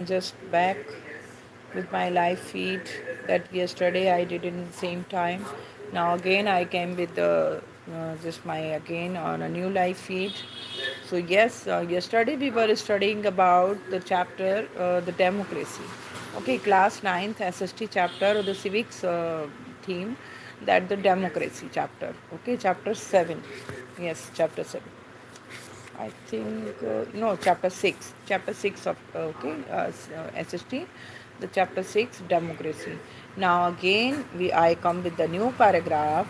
just back with my live feed that yesterday I did in the same time. Now again I came with the just my again on a new live feed. So yes, yesterday we were studying about the chapter the democracy. Okay, class ninth SST chapter or the civics theme, that the democracy chapter. Okay, chapter 7. Yes, chapter 7. I think no, chapter 6. Chapter 6 of SST, the chapter 6 democracy. Now again I come with the new paragraph,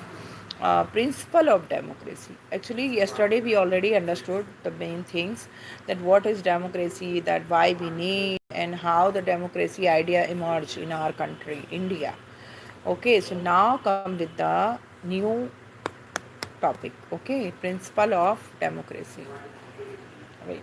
principle of democracy. Actually yesterday we already understood the main things, that what is democracy, that why we need, and how the democracy idea emerged in our country India. Okay, so now come with the new topic. Okay, principle of democracy. Wait.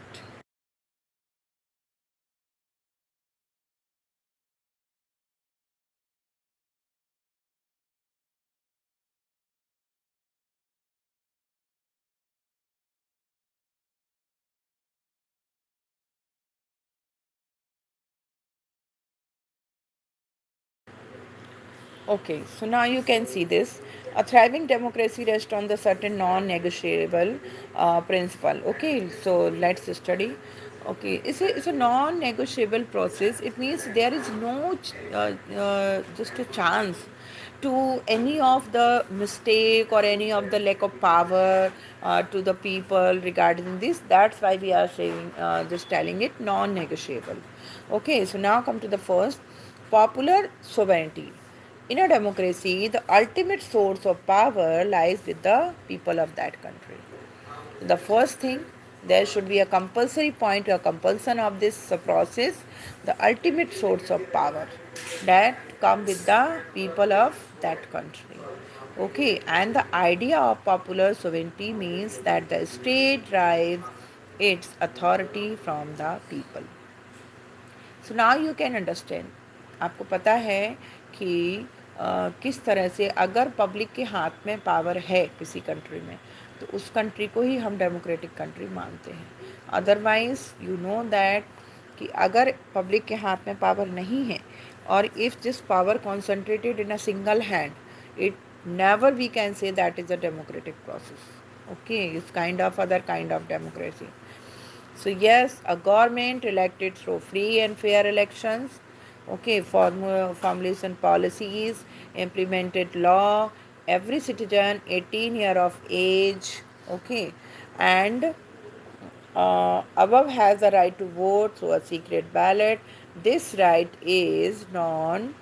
Okay, so now you can see this. A thriving democracy rests on the certain non-negotiable principle. Okay, so let's study. Okay, it's a non-negotiable process. It means there is no just a chance to any of the mistake or any of the lack of power to the people regarding this. That's why we are saying just telling it non-negotiable. Okay, so now come to the first, popular sovereignty. In a democracy, the ultimate source of power lies with the people of that country. The first thing, there should be a compulsory point or compulsion of this process, the ultimate source of power that come with the people of that country. Okay, and the idea of popular sovereignty means that the state derives its authority from the people. So now you can understand, आपको पता है कि किस तरह से अगर public के हाथ में पावर है किसी कंट्री में, तो उस कंट्री को ही हम डेमोक्रेटिक कंट्री मानते हैं. अदरवाइज यू नो दैट कि अगर पब्लिक के हाथ में पावर नहीं है, और if this power concentrated in a single hand, it never we can say that is a democratic process. Okay, it's kind of other kind of democracy. So yes, a government elected through free and fair elections, okay, formulation policies, implemented law, every citizen 18 year of age, okay, and above has the right to vote through a secret ballot. This right is known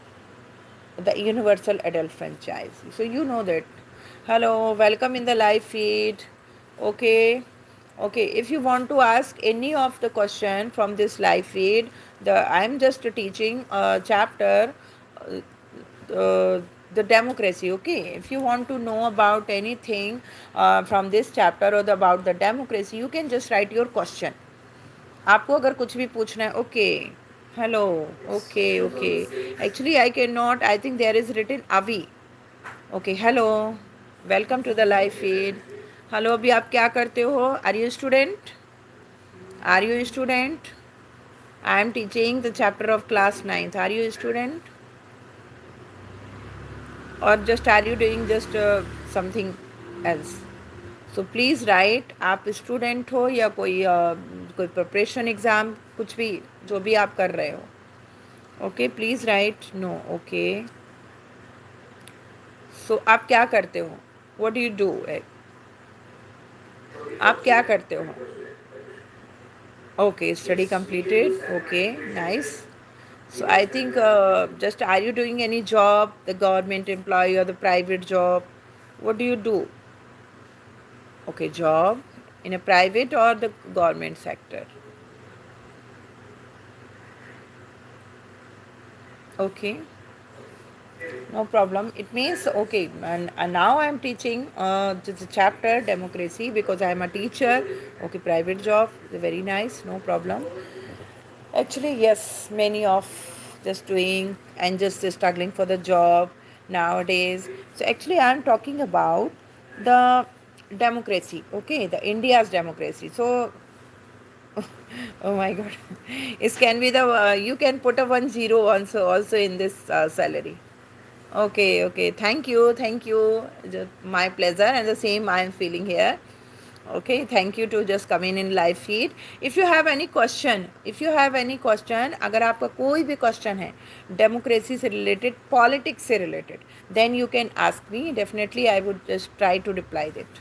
the universal adult franchise. So you know that. Hello, welcome in the live feed. Okay, okay. If you want to ask any of the question from this live feed, the I'm just teaching a chapter, uh, the democracy. Okay, if you want to know about anything from this chapter or about the democracy, you can just write your question. आपको अगर कुछ भी पूछना है. Okay, hello. Okay okay, actually I can not, I think there is written अवी. Okay, hello, welcome to the live feed. Hello, अभी आप क्या करते हो? Are you student? Are you student? I am teaching the chapter of class ninth. Are you student? और just are you doing just something else? So please write, आप student हो या कोई प्रिपरेशन एग्ज़ाम, कुछ भी जो भी आप कर रहे हो. Okay, please write no. Okay, so आप क्या करते हो? What do you do? आप क्या करते हो? Okay, study completed. Okay, nice. So I think just are you doing any job, the government employ और the private job? What do you do? Okay, job in a private or the government sector. Okay, no problem. It means okay, and now I am teaching the chapter democracy because I am a teacher. Okay, private job, very nice, no problem. Actually, yes, many of just doing and just struggling for the job nowadays. So actually, I am talking about the democracy. Okay, the India's democracy. So Oh my God. It can be the you can put a 10 also in this salary. Okay, okay. Thank you, thank you. My pleasure, and the same I am feeling here. Okay, thank you to just come in live feed. If you have any question, अगर आपका कोई भी question है democracy से related, politics से related, then you can ask me, definitely I would just try to reply that.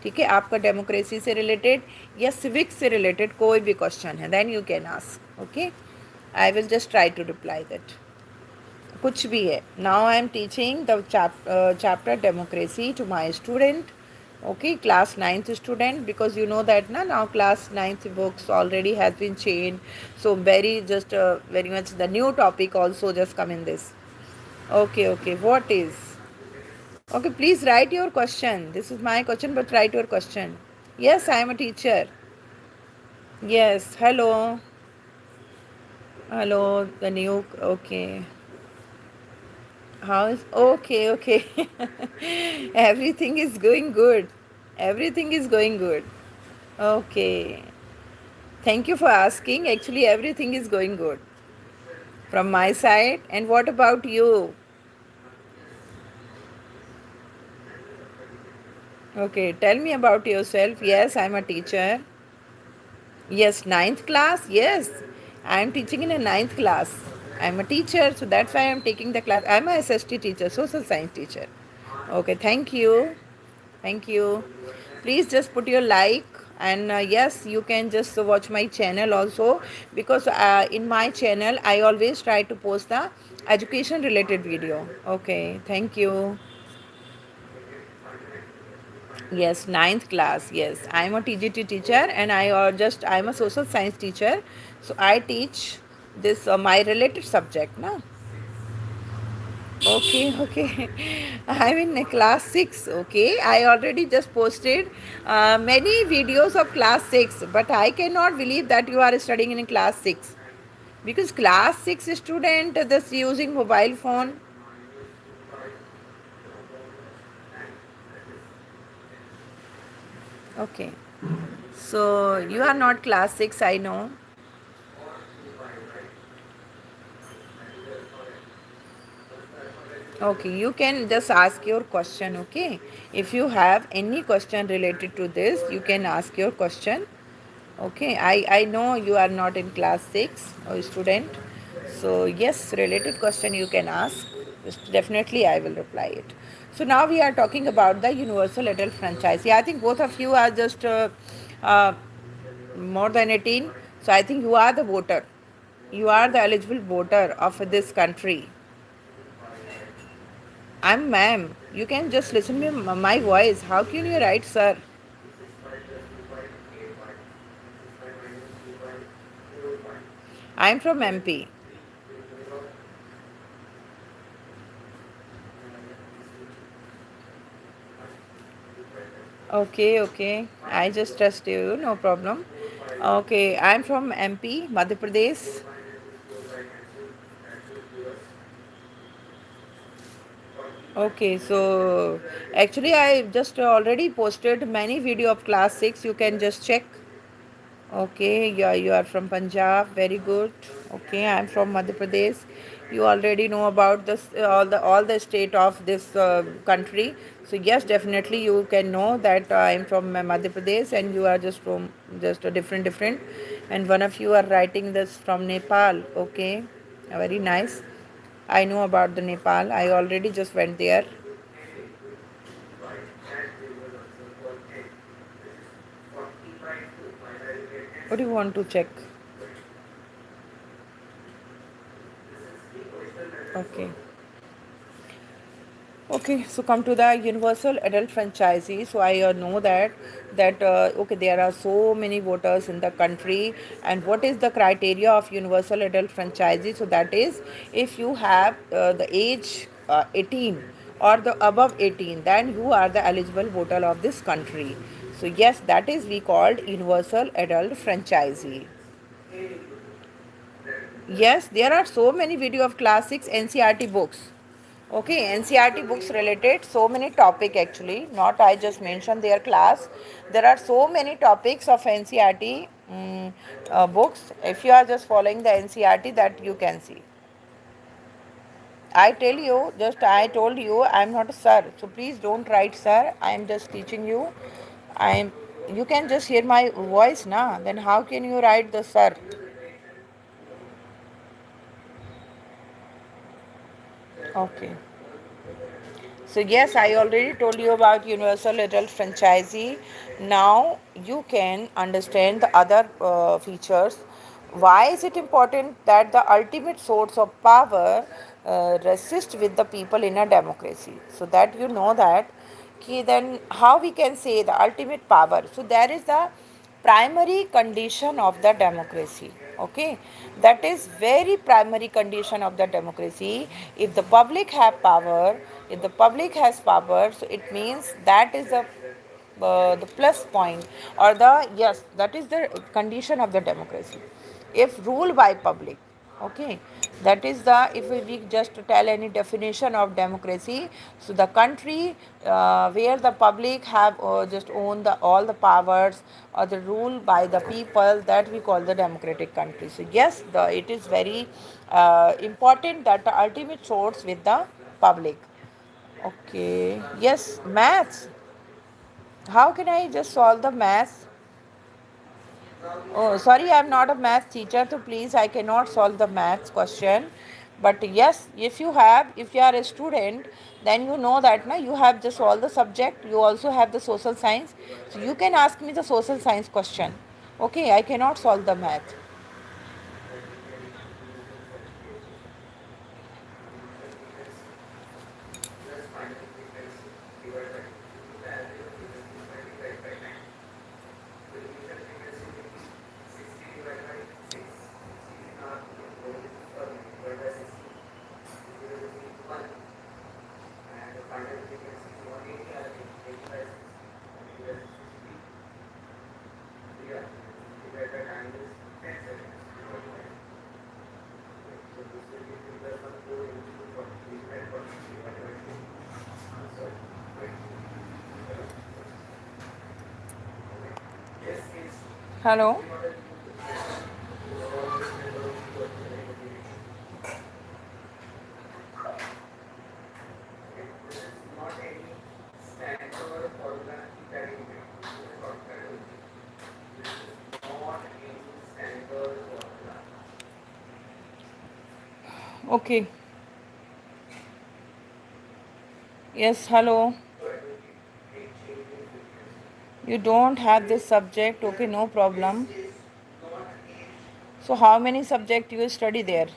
ठीक है, आपका डेमोक्रेसी से रिलेटेड या सिविक्स से रिलेटेड कोई भी क्वेश्चन है, then you can ask. Okay, I will just try to reply that. कुछ भी है. Now I am teaching the chapter democracy to my student. Okay, class ninth student, because you know that now class ninth books already has been changed, so very just very much the new topic also just come in this. Okay, okay, what is, okay, please write your question. This is my question, but write your question. Yes, I am a teacher. Yes, hello, hello, the new, okay. How is, okay, okay. Everything is going good. Everything is going good. Okay. Thank you for asking. Actually, everything is going good from my side. And what about you? Okay, tell me about yourself. Yes, I'm a teacher. Yes, ninth class. Yes, I'm teaching in a ninth class. I'm a teacher, so that's why I'm taking the class. I'm a SST teacher, social science teacher. Okay, thank you. Thank you. Please just put your like, and yes, you can just watch my channel also, because in my channel I always try to post the education related video. Okay, thank you. Yes, ninth class. Yes, I'm a TGT teacher, and I'm a social science teacher. So I teach this my related subject, na. Okay, okay. I'm in class 6. Okay, I already just posted many videos of class 6, but I cannot believe that you are studying in class 6, because class 6 student just using mobile phone. Okay, so you are not class 6, I know. Okay, you can just ask your question. Okay, if you have any question related to this, you can ask your question. Okay, I know you are not in class 6 or student. So yes, related question you can ask. Just definitely I will reply it. So now we are talking about the universal adult franchise. Yeah, I think both of you are just uh, more than 18. So I think you are the voter. You are the eligible voter of this country. I'm ma'am. You can just listen to my voice. How can you write sir? I'm from MP. Okay, okay. I just trust you, no problem. Okay, I'm from MP, Madhya Pradesh. Okay, so actually I just already posted many video of class 6. You can just check. Okay, you are from Punjab. Very good. Okay, I'm from Madhya Pradesh. You already know about this all the state of this country. So yes, definitely you can know that I'm from Madhya Pradesh, and you are just from just a different, and one of you are writing this from Nepal. Okay, very nice. I know about the Nepal. I already just went there. What do you want to check? Okay. Okay, so come to the universal adult franchisee. So I know that okay, there are so many voters in the country, and what is the criteria of universal adult franchisee? So that is, if you have the age 18 or the above 18, then you are the eligible voter of this country. So yes, that is we called universal adult franchisee. Yes, there are so many video of class 6 NCRT books. Okay, NCRT books related so many topic actually. Not I just mentioned their class. There are so many topics of NCRT. mm, books. If you are just following the NCRT, that you can see. I tell you, just I told you, I am not a sir. So please don't write sir. I am just teaching you. I am. You can just hear my voice, na. Then how can you write the sir? Okay. So yes, I already told you about universal adult franchisee. Now you can understand the other features. Why is it important that the ultimate source of power rests with the people in a democracy? So that you know that, then how we can say the ultimate power. So there is the primary condition of the democracy. Okay, that is very primary condition of the democracy. If the public have power, if the public has power, so it means that is the plus point, or the, yes, that is the condition of the democracy. If ruled by public, okay, that is the, if we just tell any definition of democracy, so the country where the public have just own the all the powers, or the rule by the people, that we call the democratic country. So yes, it is very important that the ultimate source with the public. Okay, yes, maths. How can I just solve the maths? Oh, sorry, I'm not a math teacher, so please, I cannot solve the maths question. But yes, if you are a student, then you know that, na, you have just all the subject, you also have the social science. So you can ask me the social science question. Okay, I cannot solve the math. Hello? Okay. Yes, hello. You don't have this subject. Okay, no problem. So how many subject you study there?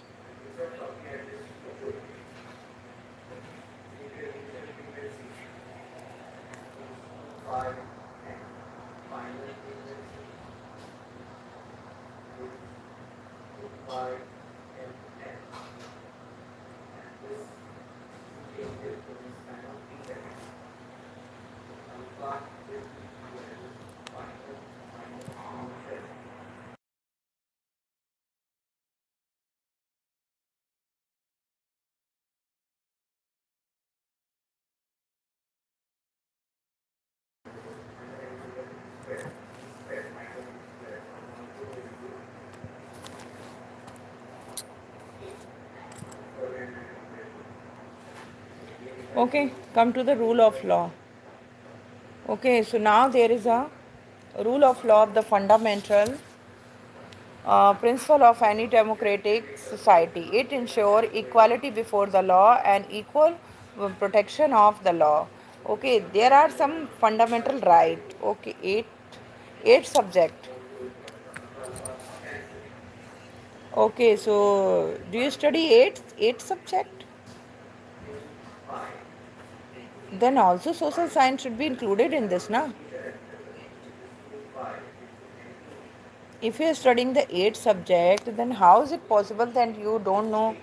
Okay, come to the rule of law. Okay, so now there is a rule of law of the fundamental principle of any democratic society. It ensures equality before the law and equal protection of the law. Okay, there are some fundamental right. Okay, eight subject. Okay, so do you study eight subject? Then also social science should be included in this, na? If you are studying the eight subject, then how is it possible that you don't know?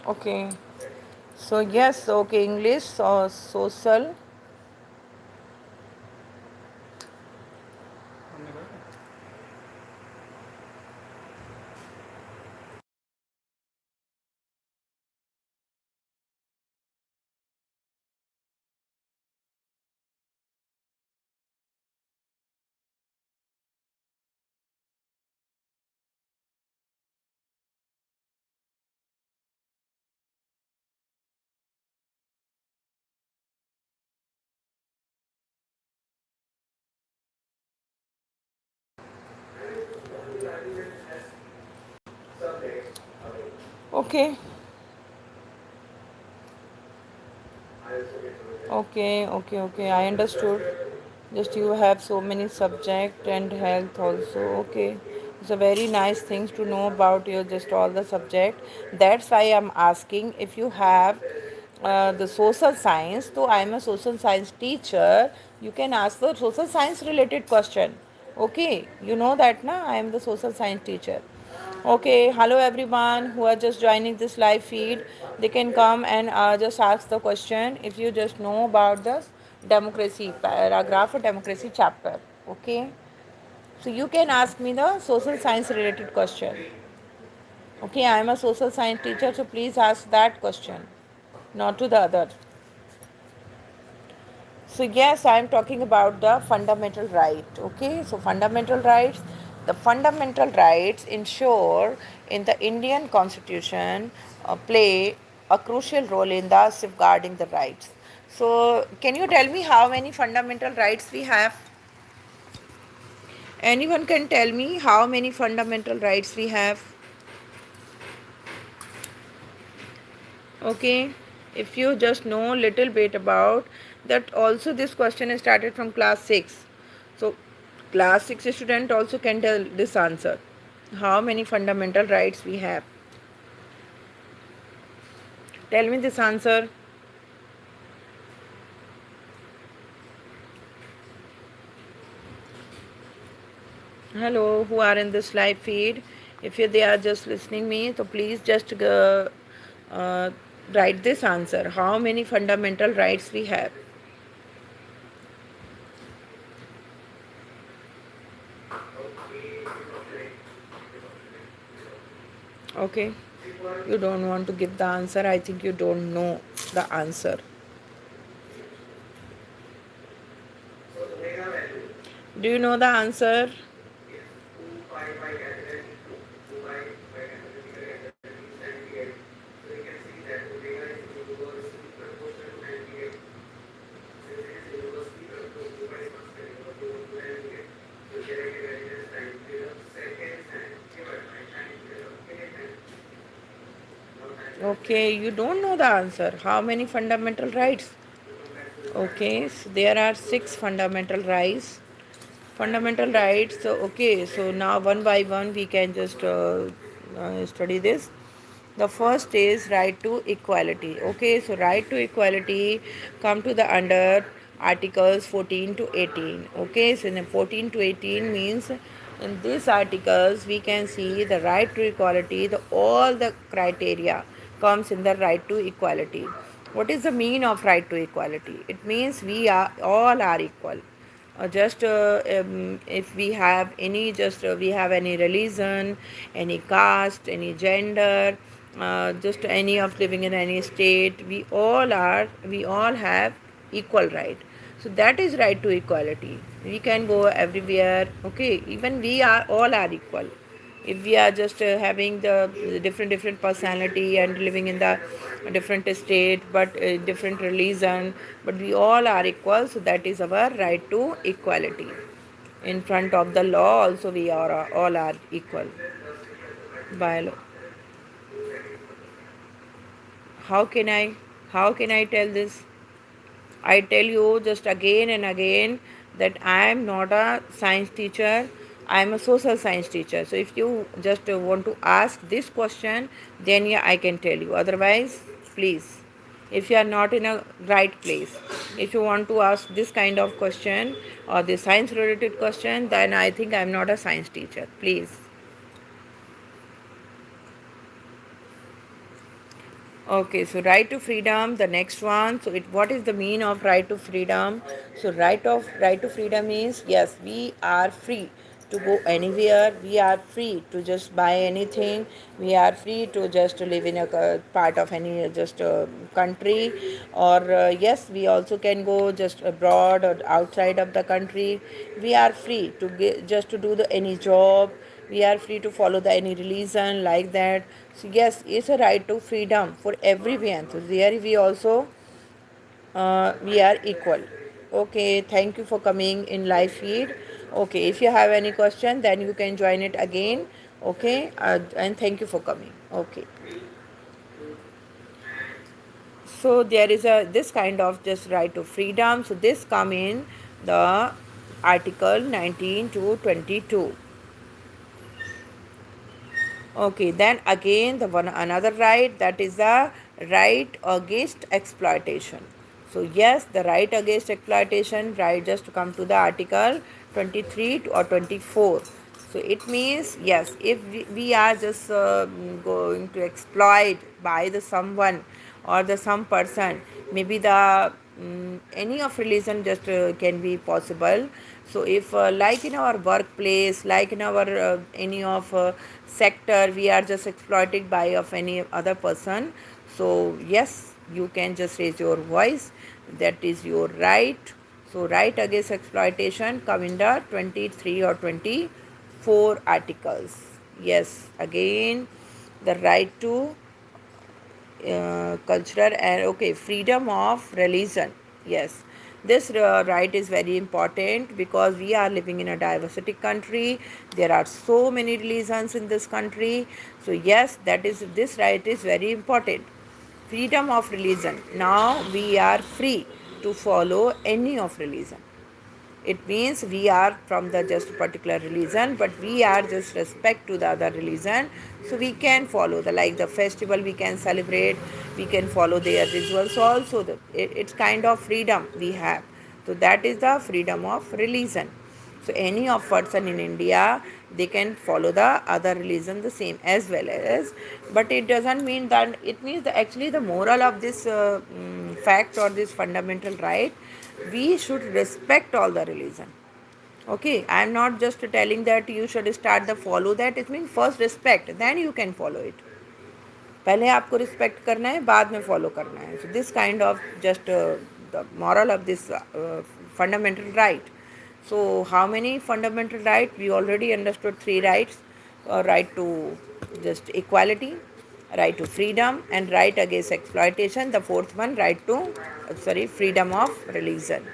Okay. So yes, okay, English or social. Okay. Okay. I understood. Just you have so many subject and health also. Okay. It's a very nice things to know about your just all the subject. That's why I'm asking if you have the social science. So I'm a social science teacher. You can ask the social science related question. Okay. You know that na? I am the social science teacher. Okay, hello everyone who are just joining this live feed. They can come and just ask the question if you just know about the democracy paragraph or democracy chapter. Okay, so you can ask me the social science related question. Okay, I am a social science teacher, so please ask that question, not to the other. So yes, I am talking about the fundamental right. Okay, so fundamental rights. The fundamental rights ensure in the Indian Constitution play a crucial role in the safeguarding the rights. So can you tell me how many fundamental rights we have? Anyone can tell me how many fundamental rights we have? Okay, if you just know little bit about that, also this question is started from class 6. So class 6 student also can tell this answer. How many fundamental rights we have? Tell me this answer. Hello, who are in this live feed? If you, they are just listening me, so please just uh, write this answer. How many fundamental rights we have? Okay, you don't want to give the answer. I think you don't know the answer. Do you know the answer? Okay, you don't know the answer. How many fundamental rights? Okay, so there are six fundamental rights. Fundamental rights. So, okay, so now one by one we can just study this. The first is right to equality. Okay, so right to equality come to the under articles 14 to 18. Okay, so in the 14 to 18 means in these articles we can see the right to equality, the all the criteria comes in the right to equality. What is the mean of right to equality? It means we are all are equal. Just if we have any just we have any religion, any caste, any gender, just any of living in any state, we all have equal right. So that is right to equality. We can go everywhere. Okay, even we are all are equal. If we are just having the different personality and living in the different state but different religion, but we all are equal, so that is our right to equality. In front of the law also we are all are equal by law. How can i how can i tell this? I tell you just again and again that I am not a science teacher. I am a social science teacher. So if you just want to ask this question, then yeah, I can tell you. Otherwise, please, if you are not in a right place, if you want to ask this kind of question or the science related question, then I think I am not a science teacher. Please. Okay, so right to freedom, the next one. So what is the mean of right to freedom? So right to freedom means yes, we are free to go anywhere. We are free to just buy anything. We are free to just live in a part of any just country, or yes, we also can go just abroad or outside of the country. We are free to just to do the any job. We are free to follow the any religion like that. So yes, it's a right to freedom for everyone. So there we also we are equal. Okay, thank you for coming in live feed. Okay, if you have any question, then you can join it again. Okay, and thank you for coming. Okay, so there is a this kind of just right to freedom. So this come in the article 19 to 22. Okay, then again the one another right, that is the right against exploitation. So yes, the right against exploitation, right, just to come to the article 23 or 24. So it means yes, if we are just going to exploit by the someone or the some person, maybe the any of religion just can be possible. So if like in our workplace, like in our any of sector, we are just exploited by of any other person, so yes, you can just raise your voice, that is your right. So right against exploitation come in the 23 or 24 articles. Yes, again the right to cultural and okay, freedom of religion. Yes, this right is very important because we are living in a diversity country. There are so many religions in this country. So yes, that is this right is very important. Freedom of religion. Now we are free to follow any of religion. It means we are from the just particular religion, but we are just respect to the other religion, so we can follow the like the festival we can celebrate, we can follow their rituals also. It's kind of freedom we have. So that is the freedom of religion. So any of person in India, they can follow the other religion the same as well as, but it doesn't mean that it means that actually the moral of this fact or this fundamental right, we should respect all the religion. Okay, I am not just telling that you should start the follow that. It means first respect, then you can follow it. पहले आपको respect करना है, बाद में follow करना है. So this kind of just the moral of this fundamental right. So how many fundamental right? We already understood three rights: right to just equality, right to freedom, and right against exploitation. The fourth one, right to freedom of religion.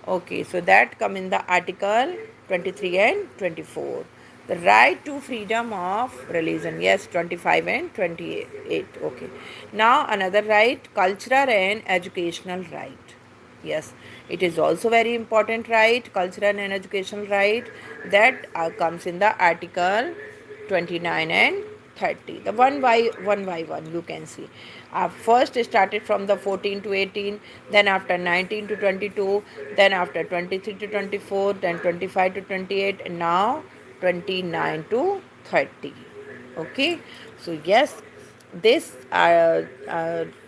Okay, so that come in the article 23 and 24. The right to freedom of religion, yes, 25 and 28. Okay, now another right, cultural and educational right. Yes, it is also very important right, cultural and educational right, that comes in the article 29 and 30. The one by one you can see. First started from the 14 to 18, then after 19 to 22, then after 23 to 24, then 25 to 28, and now 29 to 30. Okay, so yes, this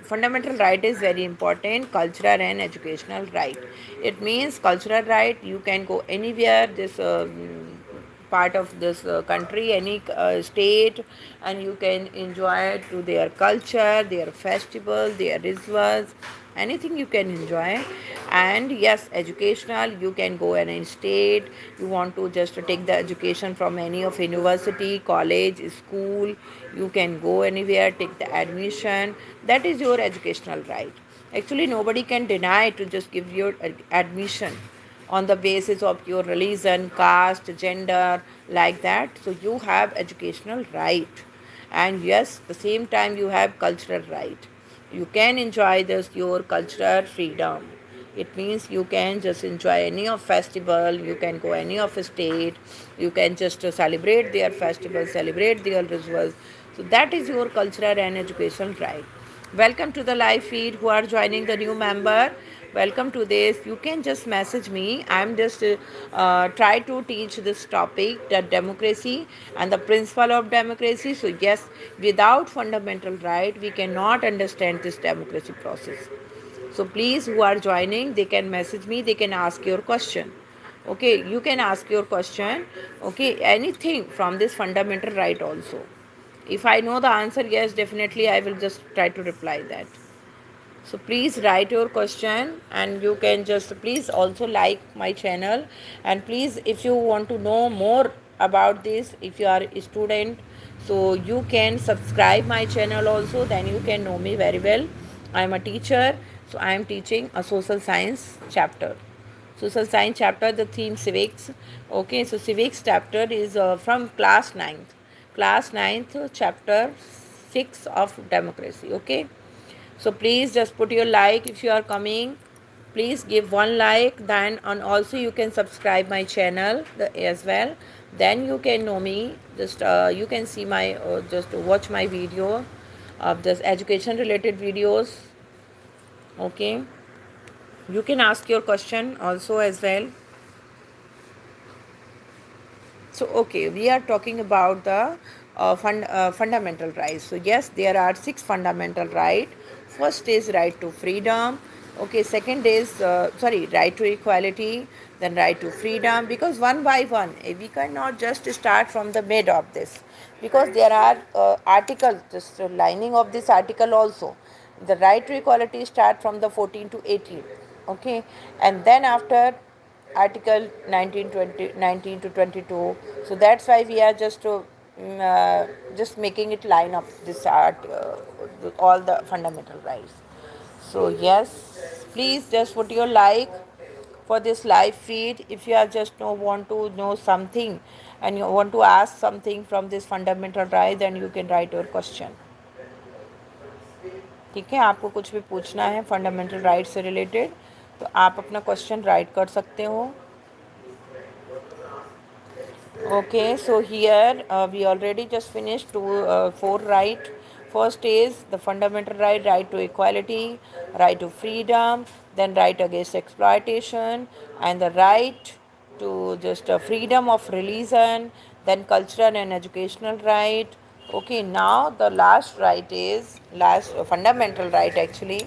fundamental right is very important, cultural and educational right. It means cultural right, you can go anywhere this part of this country, any state, and you can enjoy to their culture, their festival, their rituals, anything you can enjoy. And yes, educational, you can go in any state, you want to just take the education from any of university, college, school, you can go anywhere, take the admission. That is your educational right. Actually nobody can deny to just give your admission on the basis of your religion, caste, gender, like that. So you have educational right. And yes, the same time you have cultural right. You can enjoy this your cultural freedom. It means you can just enjoy any of festival, you can go any of a state, you can just celebrate their festival, celebrate their rituals. So that is your cultural and educational right. Welcome to the live feed who are joining the new member. welcome to this. You can just message me. I'm just try to teach this topic, the democracy and the principle of democracy. So yes, without fundamental right, we cannot understand this democracy process. So please, who are joining, they can message me. They can ask your question. Okay, you can ask your question. Okay, anything from this fundamental right also. If I know the answer, yes, definitely I will just try to reply that. So please write your question, and you can just please also like my channel. And please, if you want to know more about this, if you are a student, so you can subscribe my channel also, then you can know me very well. I am a teacher, so I am teaching a social science chapter. Social science chapter, the theme civics. Okay, so civics chapter is from class 9th. Class 9th chapter 6 of democracy. Okay, so please just put your like if you are coming. Please give one like, then, and also you can subscribe my channel as well. Then you can know me. Just you can see my just watch my video of this education related videos. Okay, you can ask your question also as well. So, okay, we are talking about the fundamental rights. So, yes, there are six fundamental rights. First is right to freedom. Okay, second is right to equality. Then right to freedom. Because one by one, we cannot just start from the mid of this. Because there are articles, just lining of this article also. The right to equality start from the 14 to 18. Okay, and then after article 19, 20, 19 to 22. So that's why we are just making it line up this art with all the fundamental rights. So yes, please just put your like for this live feed. If you are just want to know something and you want to ask something from this fundamental right, then you can write your question. ठीक है, आपको कुछ भी पूछना है fundamental right से related, तो आप अपना क्वेश्चन राइट कर सकते हो. Okay, so here we already just finished four right. First is the fundamental right, right to equality, right to freedom, then right against exploitation, and the right to just freedom of religion, then cultural and educational right. Okay, now the last right is last fundamental right actually,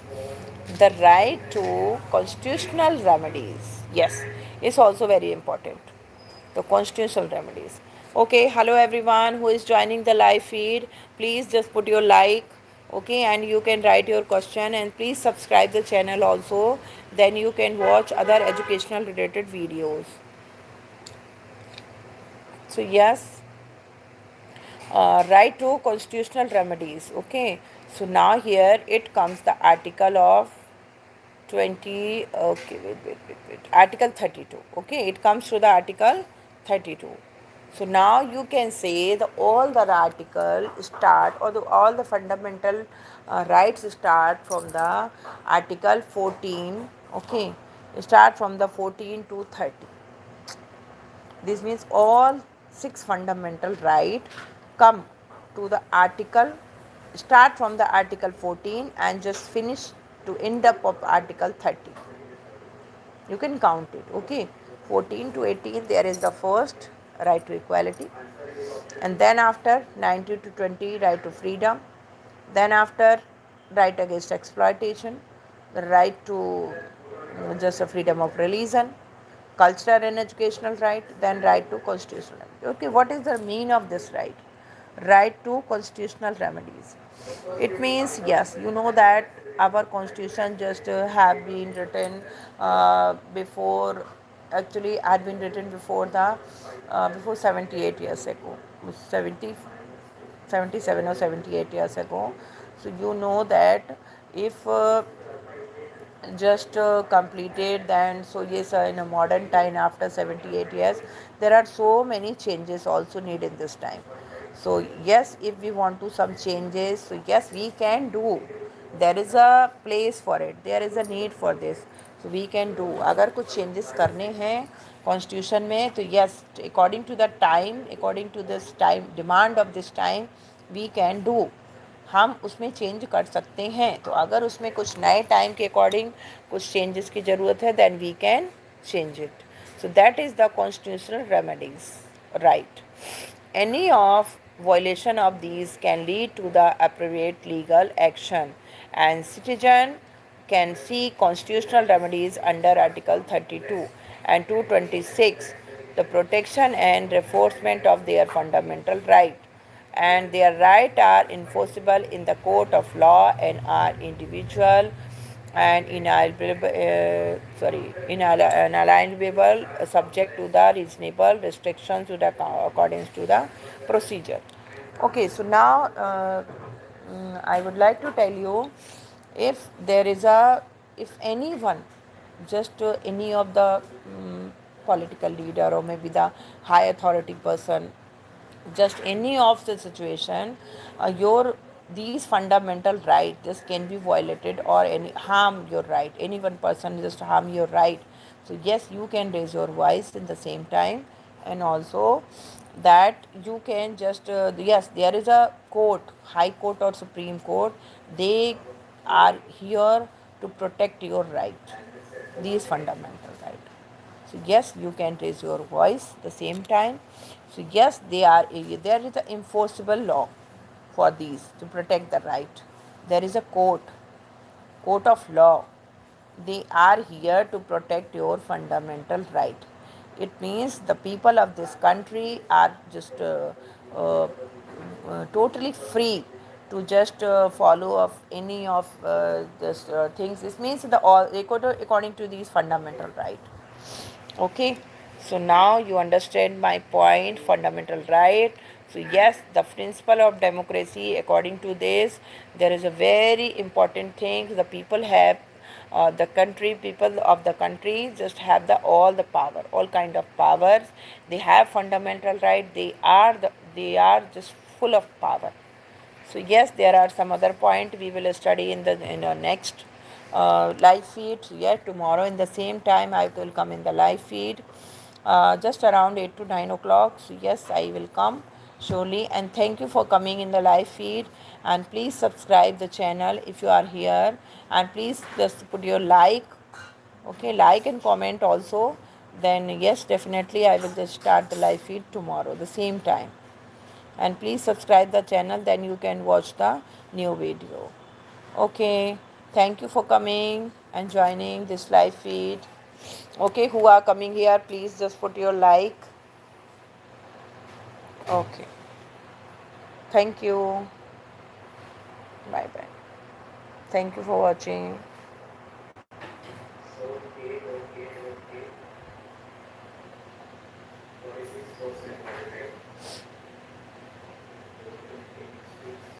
the right to constitutional remedies. Yes, is also very important, the constitutional remedies. Okay, hello everyone who is joining the live feed. Please just put your like, okay, and you can write your question, and please subscribe the channel also. Then you can watch other educational related videos. So yes, right to constitutional remedies. Okay, so now here it comes the article of 20. Okay, wait, article 32. Okay, it comes to the article 32. So now you can say the all the article start, or all the fundamental rights start from the article 14. Okay, start from the 14 to 30. This means all six fundamental right come to the article, start from the article 14 and just finish to end up of article 30. You can count it. Okay, 14 to 18 there is the first right to equality, and then after 19 to 20 right to freedom, then after right against exploitation, the right to just a freedom of religion, cultural and educational right, then right to constitutional remedy. Okay, what is the meaning of this right? Right to constitutional remedies. It means, yes, you know that our constitution just have been written before, actually had been written before the before 78 years ago, 70 77 or 78 years ago. So you know that if just completed, then so yes, in a modern time after 78 years there are so many changes also needed this time. So yes, if we want to some changes, so yes, we can do. There is a place for it, there is a need for this, so we can do. अगर कुछ changes करने हैं constitution में, तो yes, according to the time, according to this time demand of this time, we can do. हम उसमें change कर सकते हैं। तो अगर उसमें कुछ नए टाइम के अकॉर्डिंग कुछ चेंजेस की ज़रूरत है, then we can change it. So that is the constitutional remedies, right? Any of violation of these can lead to the appropriate legal action, and citizen can seek constitutional remedies under Article 32 and 226, the protection and enforcement of their fundamental right, and their rights are enforceable in the court of law and are individual and inalienable, subject to the reasonable restrictions to the according to the procedure. Okay, so now I would like to tell you, if there is a, if anyone, just any of the political leader or maybe the high authority person, just any of the situation, your these fundamental right just can be violated or any harm your right, any one person just harm your right. So yes, you can raise your voice in the same time, and also that you can just yes, there is a court, high court or supreme court, they are here to protect your right, these fundamental right. So yes, you can raise your voice the same time. So yes, there is an enforceable law for these to protect the right. There is a court of law. They are here to protect your fundamental right. It means the people of this country are just totally free to just follow of any of this things. This means the all according to these fundamental right. Okay, so now you understand my point, fundamental right. So yes, the principle of democracy, according to this, there is a very important thing. The people have, the country, people of the country just have the all the power, all kind of powers. They have fundamental right. They are just full of power. So yes, there are some other point we will study in the next live feed. So yeah, tomorrow in the same time I will come in the live feed, just around 8 to 9 o'clock. So yes, I will come surely. And thank you for coming in the live feed. And please subscribe the channel if you are here. And please just put your like. Okay, like and comment also. Then yes, definitely I will just start the live feed tomorrow the same time. And please subscribe the channel, then you can watch the new video. Okay, thank you for coming and joining this live feed. Okay, who are coming here, please just put your like. Okay, thank you. Bye bye. Thank you for watching.